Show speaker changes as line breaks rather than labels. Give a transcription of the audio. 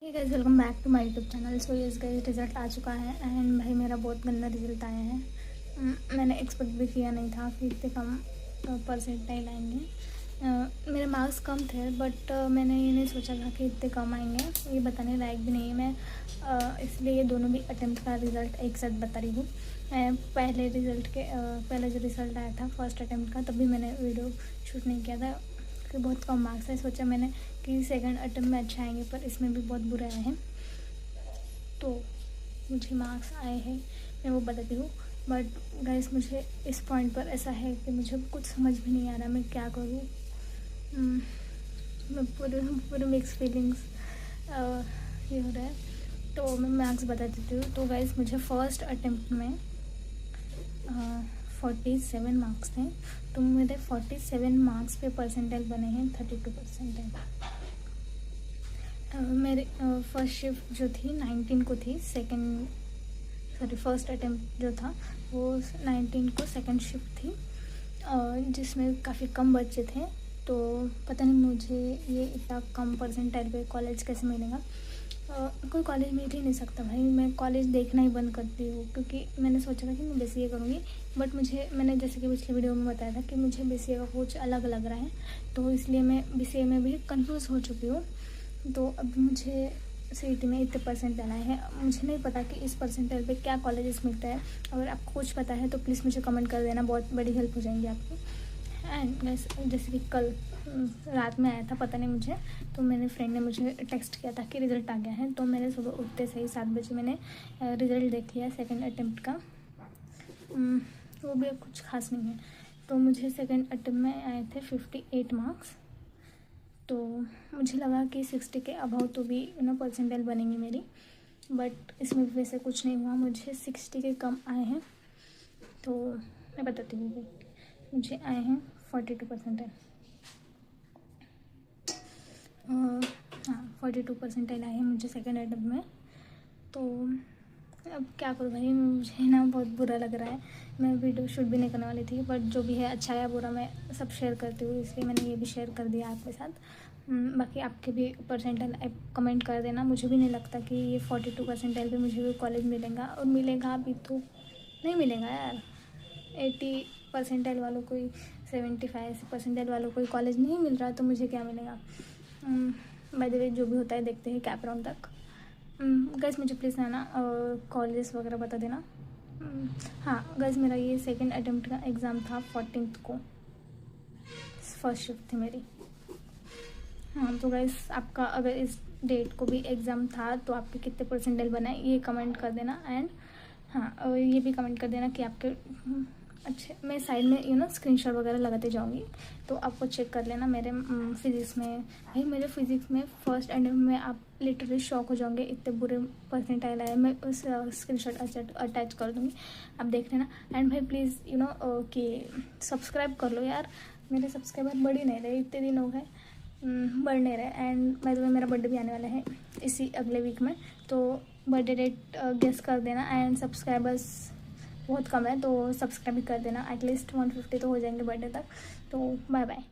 Guys welcome back to my YouTube channel. So yes guys, result आ चुका है and भाई मेरा बहुत गंदा रिज़ल्ट आया है। मैंने एक्सपेक्ट भी किया नहीं था कि इतने कम परसेंटाइल आएंगे। मेरे मार्क्स कम थे बट मैंने ये नहीं सोचा था कि इतने कम आएंगे। ये बताने लायक भी नहीं है मैं, इसलिए ये दोनों भी अटेम्प्ट का रिज़ल्ट एक साथ बता रही हूँ। पहले जो रिज़ल्ट आया था फर्स्ट अटेम्प्ट का, तभी मैंने वीडियो शूट नहीं किया था कि बहुत कम मार्क्स है। सोचा मैंने कि सेकंड अटेम्प्ट में अच्छा आएंगे, पर इसमें भी बहुत बुरे आए हैं। तो मुझे मार्क्स आए हैं, मैं वो बताती हूँ। बट गाइस मुझे इस पॉइंट पर ऐसा है कि मुझे कुछ समझ भी नहीं आ रहा मैं क्या करूँ। मैं पूरे मिक्स फीलिंग्स ये हो रहा है। तो मैं मार्क्स बता देती हूँ। तो गाइस मुझे फर्स्ट अटेम्प्ट में 47 मार्क्स थे, तो मेरे 47 मार्क्स पे परसेंटाइल बने हैं 32 परसेंटाइल। मेरे फर्स्ट शिफ्ट जो थी 19 को थी, फर्स्ट अटेम्प्ट जो था वो 19 को सेकंड शिफ्ट थी, जिसमें काफ़ी कम बच्चे थे। तो पता नहीं मुझे ये इतना कम परसेंटाइल पे कॉलेज कैसे मिलेगा। कोई कॉलेज मिल ही नहीं सकता भाई। मैं कॉलेज देखना ही बंद करती हूँ, क्योंकि मैंने सोचा था कि मैं BCA करूँगी, बट मैंने जैसे कि पिछले वीडियो में बताया था कि मुझे BCA का कुछ अलग लग रहा है, तो इसलिए मैं BCA में भी कंफ्यूज हो चुकी हूँ। तो अब मुझे CET में इतने परसेंटाइल आए हैं, मुझे नहीं पता कि इस परसेंटाइल पे क्या कॉलेजेस मिलता है। अगर आपको कुछ पता है तो प्लीज़ मुझे कमेंट कर देना, बहुत बड़ी हेल्प हो जाएंगी आपकी। एंड जैसे कि कल रात में आया था, पता नहीं मुझे, तो मेरे फ्रेंड ने मुझे टेक्स्ट किया था कि रिज़ल्ट आ गया है। तो मैंने सुबह उठते से ही 7 बजे मैंने रिज़ल्ट देख लिया सेकंड अटेम्प्ट का। वो भी कुछ खास नहीं है। तो मुझे सेकंड अटेम्प्ट में आए थे 58 मार्क्स। तो मुझे लगा कि 60 के अभाव तो भी परसेंटाइल बनेंगी मेरी, बट इसमें वैसे कुछ नहीं हुआ, मुझे 60 के कम आए हैं। तो मैं बताती हूँ, मुझे आए हैं 42 परसेंटाइल। हाँ, 42 परसेंटाइल आए हैं मुझे सेकेंड अटेम्प्ट में। तो अब क्या करूँ भाई, मुझे ना बहुत बुरा लग रहा है। मैं वीडियो शूट भी नहीं करने वाली थी, बट जो भी है अच्छा या बुरा मैं सब शेयर करती हूँ, इसलिए मैंने ये भी शेयर कर दिया आपके साथ। बाकी आपके भी परसेंटाइल कमेंट कर देना। मुझे भी नहीं लगता कि ये 42 परसेंटाइल पे मुझे भी कॉलेज मिलेगा, और मिलेगा भी तो नहीं मिलेगा यार। 80 परसेंटाइल वालों को, 75 परसेंटाइल वालों को कॉलेज नहीं मिल रहा, तो मुझे क्या मिलेगा। बाय द वे जो भी होता है देखते हैं कैप राउंड तक। गाइस मुझे प्लीज़ ना कॉलेज वगैरह बता देना। हाँ गाइस, मेरा ये सेकंड अटेम्प्ट का एग्ज़ाम था 14 को, फर्स्ट शिफ्ट थी मेरी। हाँ तो गाइस, आपका अगर इस डेट को भी एग्ज़ाम था तो आपके कितने परसेंटाइल बनाए ये कमेंट कर देना। एंड हाँ, ये भी कमेंट कर देना कि आपके अच्छे, मैं साइड में स्क्रीनशॉट वगैरह लगाते जाऊँगी, तो आपको चेक कर लेना। मेरे फिज़िक्स में भाई, मेरे फिज़िक्स में फर्स्ट अटेम्प्ट में आप लिटरली शॉक हो जाओगे, इतने बुरे परसेंटाइल आए। मैं उस स्क्रीनशॉट अटैच कर दूँगी, आप देख लेना। एंड भाई प्लीज़ कि सब्सक्राइब कर लो यार, मेरे सब्सक्राइबर बढ़ ही नहीं रहे, इतने दिन हो गए बढ़ नहीं रहे। एंड बाय द वे मेरा बर्थडे भी आने वाला है इसी अगले वीक में, तो बर्थडे डेट गेस कर देना। एंड सब्सक्राइबर्स बहुत कम है, तो सब्सक्राइब भी कर देना, एटलीस्ट 150 तो हो जाएंगे बर्थडे तक। तो बाय बाय।